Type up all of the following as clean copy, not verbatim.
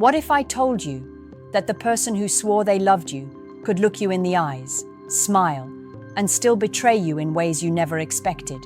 What if I told you that the person who swore they loved you could look you in the eyes, smile, and still betray you in ways you never expected?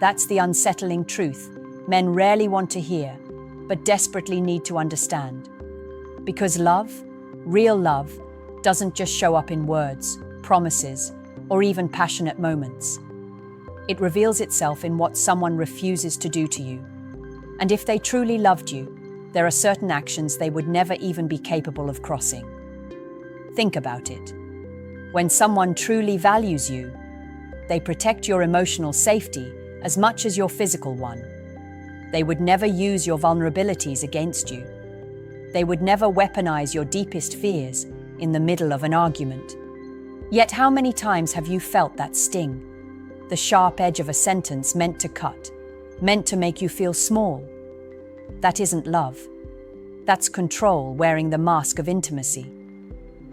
That's the unsettling truth men rarely want to hear, but desperately need to understand. Because love, real love, doesn't just show up in words, promises, or even passionate moments. It reveals itself in what someone refuses to do to you. And if they truly loved you, there are certain actions they would never even be capable of crossing. Think about it. When someone truly values you, they protect your emotional safety as much as your physical one. They would never use your vulnerabilities against you. They would never weaponize your deepest fears in the middle of an argument. Yet how many times have you felt that sting? The sharp edge of a sentence meant to cut, meant to make you feel small. That isn't love. That's control wearing the mask of intimacy.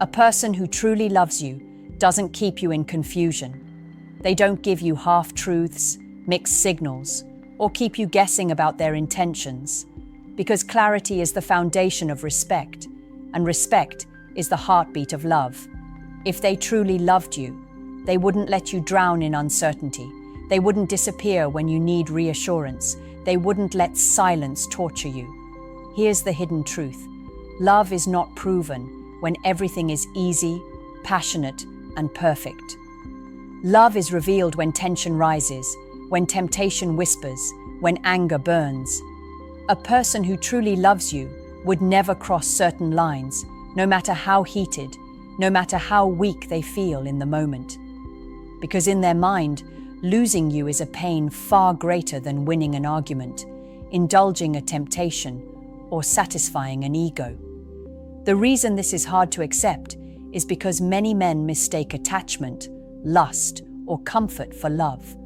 A person who truly loves you doesn't keep you in confusion. They don't give you half-truths, mixed signals, or keep you guessing about their intentions. Because clarity is the foundation of respect, and respect is the heartbeat of love. If they truly loved you, they wouldn't let you drown in uncertainty. They wouldn't disappear when you need reassurance. They wouldn't let silence torture you. Here's the hidden truth. Love is not proven when everything is easy, passionate, and perfect. Love is revealed when tension rises, when temptation whispers, when anger burns. A person who truly loves you would never cross certain lines, no matter how heated, no matter how weak they feel in the moment. Because in their mind, losing you is a pain far greater than winning an argument, indulging a temptation, or satisfying an ego. The reason this is hard to accept is because many men mistake attachment, lust, or comfort for love.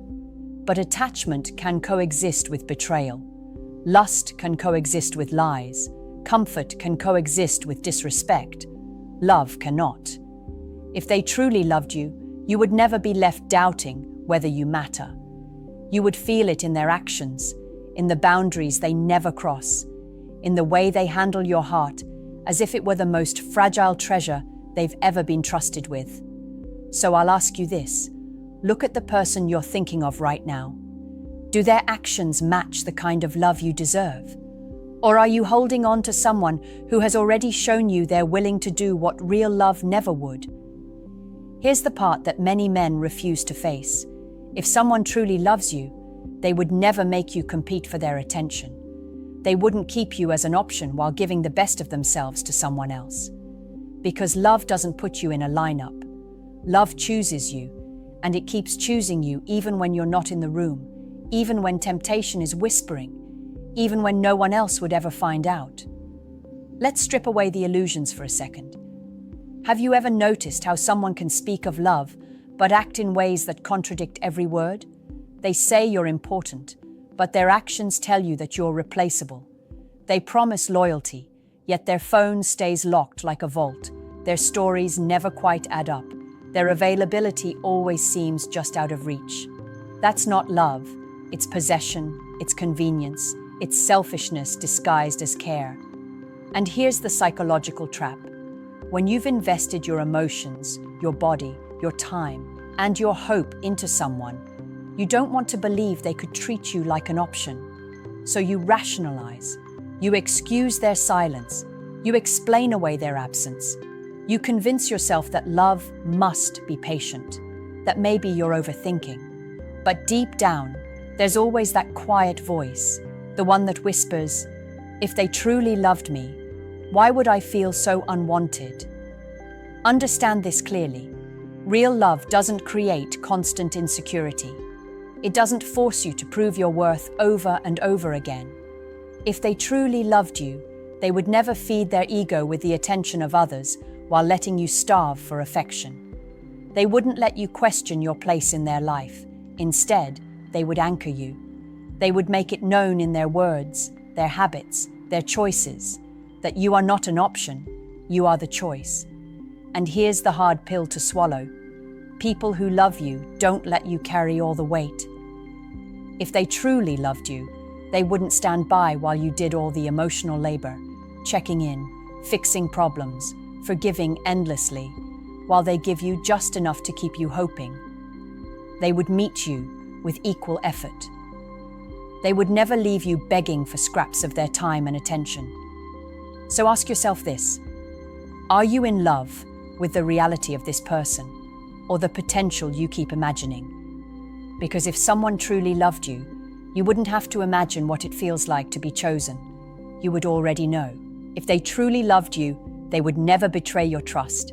But attachment can coexist with betrayal. Lust can coexist with lies. Comfort can coexist with disrespect. Love cannot. If they truly loved you, you would never be left doubting whether you matter. You would feel it in their actions, in the boundaries they never cross, in the way they handle your heart as if it were the most fragile treasure they've ever been trusted with. So I'll ask you this. Look at the person you're thinking of right now. Do their actions match the kind of love you deserve? Or are you holding on to someone who has already shown you they're willing to do what real love never would? Here's the part that many men refuse to face. If someone truly loves you, they would never make you compete for their attention. They wouldn't keep you as an option while giving the best of themselves to someone else. Because love doesn't put you in a lineup. Love chooses you, and it keeps choosing you even when you're not in the room, even when temptation is whispering, even when no one else would ever find out. Let's strip away the illusions for a second. Have you ever noticed how someone can speak of love, but act in ways that contradict every word? They say you're important, but their actions tell you that you're replaceable. They promise loyalty, yet their phone stays locked like a vault. Their stories never quite add up. Their availability always seems just out of reach. That's not love. It's possession, it's convenience, it's selfishness disguised as care. And here's the psychological trap. When you've invested your emotions, your body, your time, and your hope into someone, you don't want to believe they could treat you like an option. So you rationalize. You excuse their silence. You explain away their absence. You convince yourself that love must be patient, that maybe you're overthinking. But deep down, there's always that quiet voice, the one that whispers, "If they truly loved me, why would I feel so unwanted?" Understand this clearly. Real love doesn't create constant insecurity. It doesn't force you to prove your worth over and over again. If they truly loved you, they would never feed their ego with the attention of others while letting you starve for affection. They wouldn't let you question your place in their life. Instead, they would anchor you. They would make it known in their words, their habits, their choices, that you are not an option, you are the choice. And here's the hard pill to swallow. People who love you don't let you carry all the weight. If they truly loved you, they wouldn't stand by while you did all the emotional labor, checking in, fixing problems, forgiving endlessly, while they give you just enough to keep you hoping. They would meet you with equal effort. They would never leave you begging for scraps of their time and attention. So ask yourself this: are you in love with the reality of this person, or the potential you keep imagining? Because if someone truly loved you, you wouldn't have to imagine what it feels like to be chosen. You would already know. If they truly loved you, they would never betray your trust.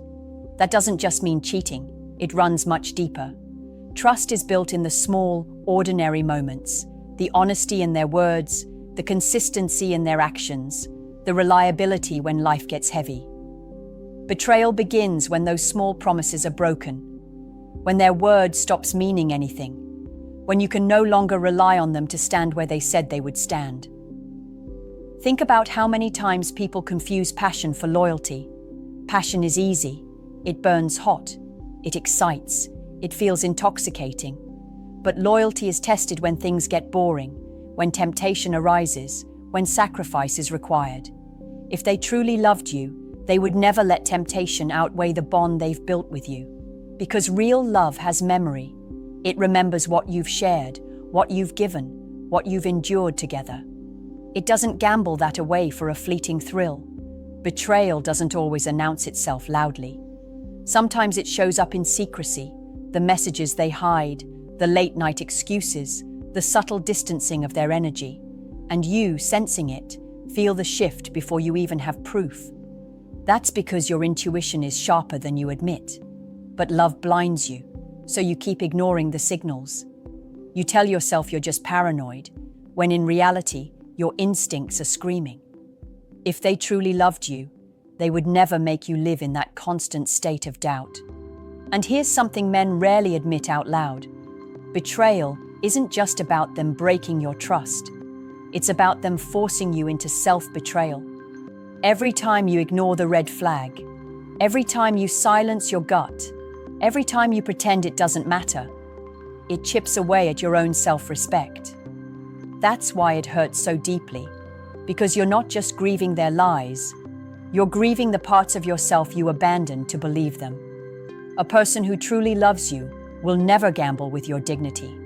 That doesn't just mean cheating, it runs much deeper. Trust is built in the small, ordinary moments, the honesty in their words, the consistency in their actions, the reliability when life gets heavy. Betrayal begins when those small promises are broken, when their word stops meaning anything, when you can no longer rely on them to stand where they said they would stand. Think about how many times people confuse passion for loyalty. Passion is easy, it burns hot, it excites, it feels intoxicating. But loyalty is tested when things get boring, when temptation arises, when sacrifice is required. If they truly loved you, they would never let temptation outweigh the bond they've built with you. Because real love has memory. It remembers what you've shared, what you've given, what you've endured together. It doesn't gamble that away for a fleeting thrill. Betrayal doesn't always announce itself loudly. Sometimes it shows up in secrecy, the messages they hide, the late-night excuses, the subtle distancing of their energy. And you, sensing it, feel the shift before you even have proof. That's because your intuition is sharper than you admit. But love blinds you, so you keep ignoring the signals. You tell yourself you're just paranoid, when in reality, your instincts are screaming. If they truly loved you, they would never make you live in that constant state of doubt. And here's something men rarely admit out loud. Betrayal isn't just about them breaking your trust. It's about them forcing you into self-betrayal. Every time you ignore the red flag, every time you silence your gut, every time you pretend it doesn't matter, it chips away at your own self-respect. That's why it hurts so deeply, because you're not just grieving their lies, you're grieving the parts of yourself you abandoned to believe them. A person who truly loves you will never gamble with your dignity.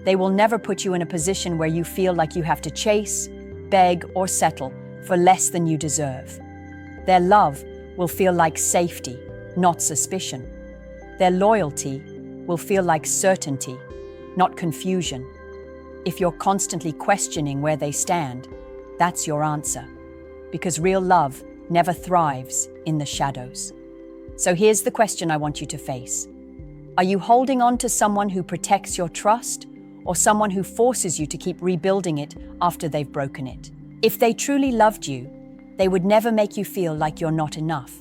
They will never put you in a position where you feel like you have to chase, beg, or settle for less than you deserve. Their love will feel like safety, not suspicion. Their loyalty will feel like certainty, not confusion. If you're constantly questioning where they stand, that's your answer. Because real love never thrives in the shadows. So here's the question I want you to face. Are you holding on to someone who protects your trust, or someone who forces you to keep rebuilding it after they've broken it? If they truly loved you, they would never make you feel like you're not enough.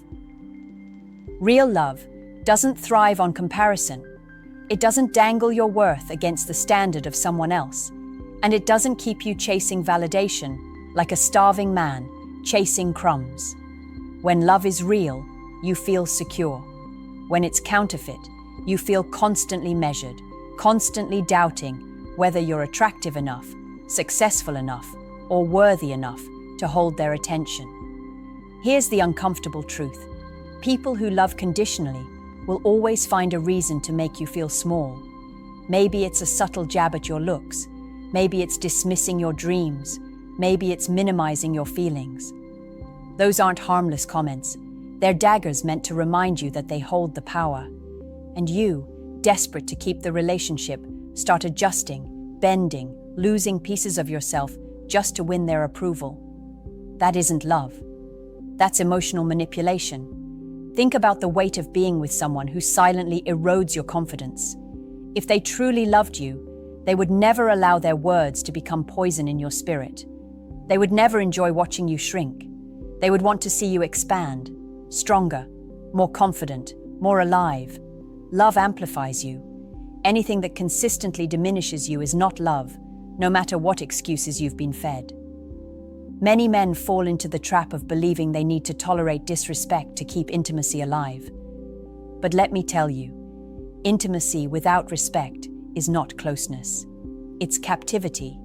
Real love doesn't thrive on comparison. It doesn't dangle your worth against the standard of someone else. And it doesn't keep you chasing validation like a starving man chasing crumbs. When love is real, you feel secure. When it's counterfeit, you feel constantly measured, constantly doubting whether you're attractive enough, successful enough, or worthy enough to hold their attention. Here's the uncomfortable truth. People who love conditionally will always find a reason to make you feel small. Maybe it's a subtle jab at your looks. Maybe it's dismissing your dreams. Maybe it's minimizing your feelings. Those aren't harmless comments. They're daggers meant to remind you that they hold the power. And you, desperate to keep the relationship, start adjusting, bending, losing pieces of yourself just to win their approval. That isn't love. That's emotional manipulation. Think about the weight of being with someone who silently erodes your confidence. If they truly loved you, they would never allow their words to become poison in your spirit. They would never enjoy watching you shrink. They would want to see you expand, stronger, more confident, more alive. Love amplifies you. Anything that consistently diminishes you is not love, no matter what excuses you've been fed. Many men fall into the trap of believing they need to tolerate disrespect to keep intimacy alive. But let me tell you, intimacy without respect is not closeness. It's captivity.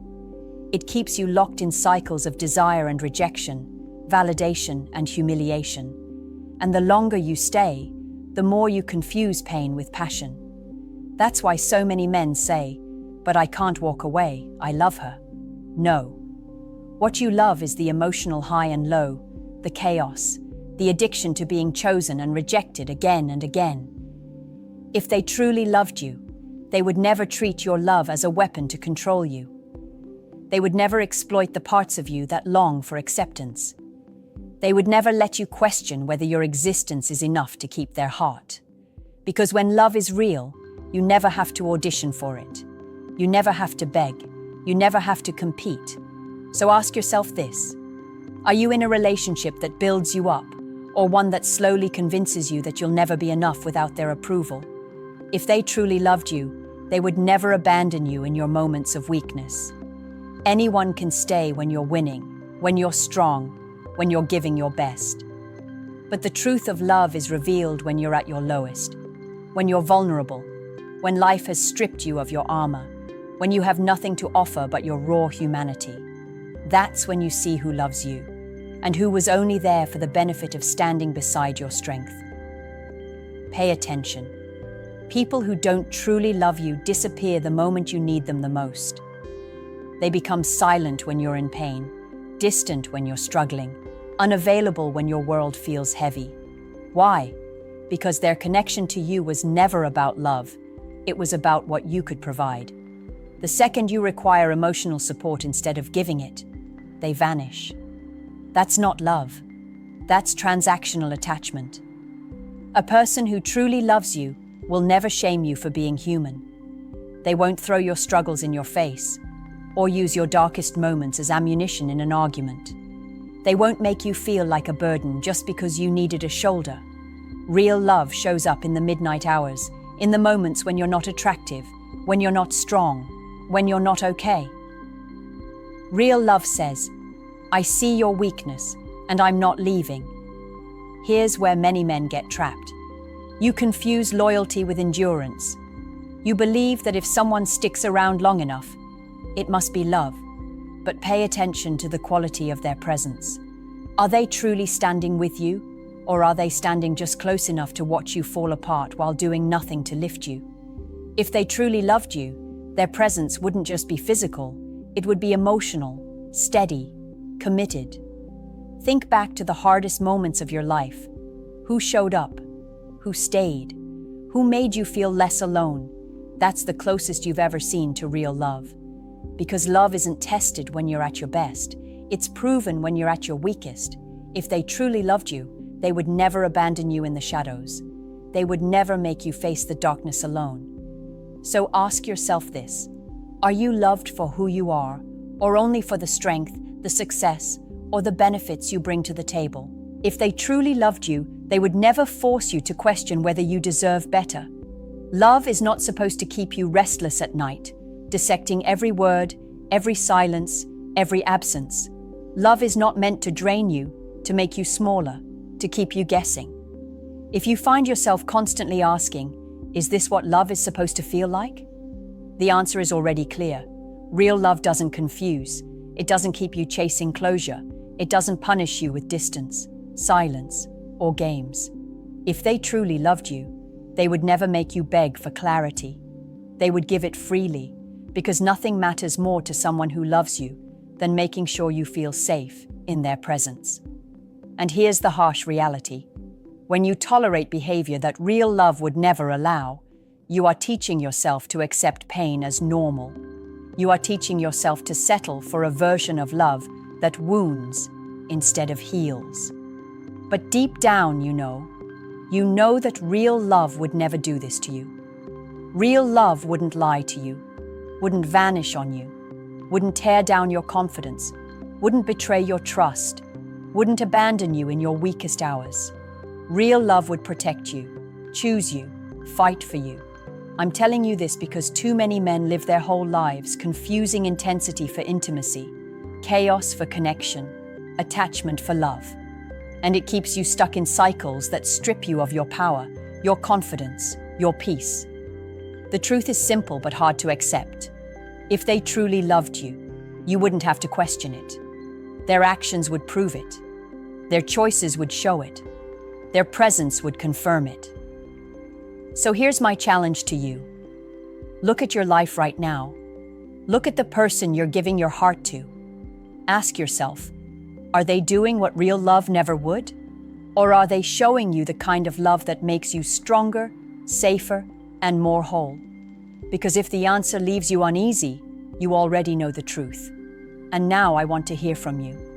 It keeps you locked in cycles of desire and rejection, validation, and humiliation. And the longer you stay, the more you confuse pain with passion. That's why so many men say, "But I can't walk away, I love her." No. What you love is the emotional high and low, the chaos, the addiction to being chosen and rejected again and again. If they truly loved you, they would never treat your love as a weapon to control you. They would never exploit the parts of you that long for acceptance. They would never let you question whether your existence is enough to keep their heart. Because when love is real, you never have to audition for it. You never have to beg. You never have to compete. So ask yourself this: are you in a relationship that builds you up, or one that slowly convinces you that you'll never be enough without their approval? If they truly loved you, they would never abandon you in your moments of weakness. Anyone can stay when you're winning, when you're strong, when you're giving your best. But the truth of love is revealed when you're at your lowest, when you're vulnerable, when life has stripped you of your armor, when you have nothing to offer but your raw humanity. That's when you see who loves you, and who was only there for the benefit of standing beside your strength. Pay attention. People who don't truly love you disappear the moment you need them the most. They become silent when you're in pain, distant when you're struggling, unavailable when your world feels heavy. Why? Because their connection to you was never about love. It was about what you could provide. The second you require emotional support instead of giving it, they vanish. That's not love. That's transactional attachment. A person who truly loves you will never shame you for being human. They won't throw your struggles in your face or use your darkest moments as ammunition in an argument. They won't make you feel like a burden just because you needed a shoulder. Real love shows up in the midnight hours, in the moments when you're not attractive, when you're not strong, when you're not okay. Real love says, "I see your weakness, and I'm not leaving." Here's where many men get trapped. You confuse loyalty with endurance. You believe that if someone sticks around long enough, it must be love. But pay attention to the quality of their presence. Are they truly standing with you, or are they standing just close enough to watch you fall apart while doing nothing to lift you? If they truly loved you, their presence wouldn't just be physical, it would be emotional, steady, committed. Think back to the hardest moments of your life. Who showed up? Who stayed? Who made you feel less alone? That's the closest you've ever seen to real love. Because love isn't tested when you're at your best, it's proven when you're at your weakest. If they truly loved you, they would never abandon you in the shadows. They would never make you face the darkness alone. So ask yourself this: are you loved for who you are, or only for the strength, the success, or the benefits you bring to the table? If they truly loved you, they would never force you to question whether you deserve better. Love is not supposed to keep you restless at night, dissecting every word, every silence, every absence. Love is not meant to drain you, to make you smaller, to keep you guessing. If you find yourself constantly asking, "Is this what love is supposed to feel like?" the answer is already clear. Real love doesn't confuse. It doesn't keep you chasing closure. It doesn't punish you with distance, silence, or games. If they truly loved you, they would never make you beg for clarity. They would give it freely, because nothing matters more to someone who loves you than making sure you feel safe in their presence. And here's the harsh reality. When you tolerate behavior that real love would never allow, you are teaching yourself to accept pain as normal. You are teaching yourself to settle for a version of love that wounds instead of heals. But deep down, you know that real love would never do this to you. Real love wouldn't lie to you, wouldn't vanish on you, wouldn't tear down your confidence, wouldn't betray your trust, wouldn't abandon you in your weakest hours. Real love would protect you, choose you, fight for you. I'm telling you this because too many men live their whole lives confusing intensity for intimacy, chaos for connection, attachment for love. And it keeps you stuck in cycles that strip you of your power, your confidence, your peace. The truth is simple but hard to accept. If they truly loved you, you wouldn't have to question it. Their actions would prove it. Their choices would show it. Their presence would confirm it. So here's my challenge to you. Look at your life right now. Look at the person you're giving your heart to. Ask yourself, are they doing what real love never would? Or are they showing you the kind of love that makes you stronger, safer, and more whole? Because if the answer leaves you uneasy, you already know the truth. And now I want to hear from you.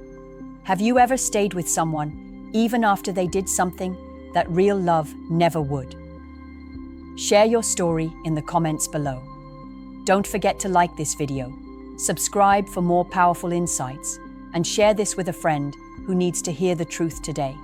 Have you ever stayed with someone even after they did something that real love never would? Share your story in the comments below. Don't forget to like this video, subscribe for more powerful insights, and share this with a friend who needs to hear the truth today.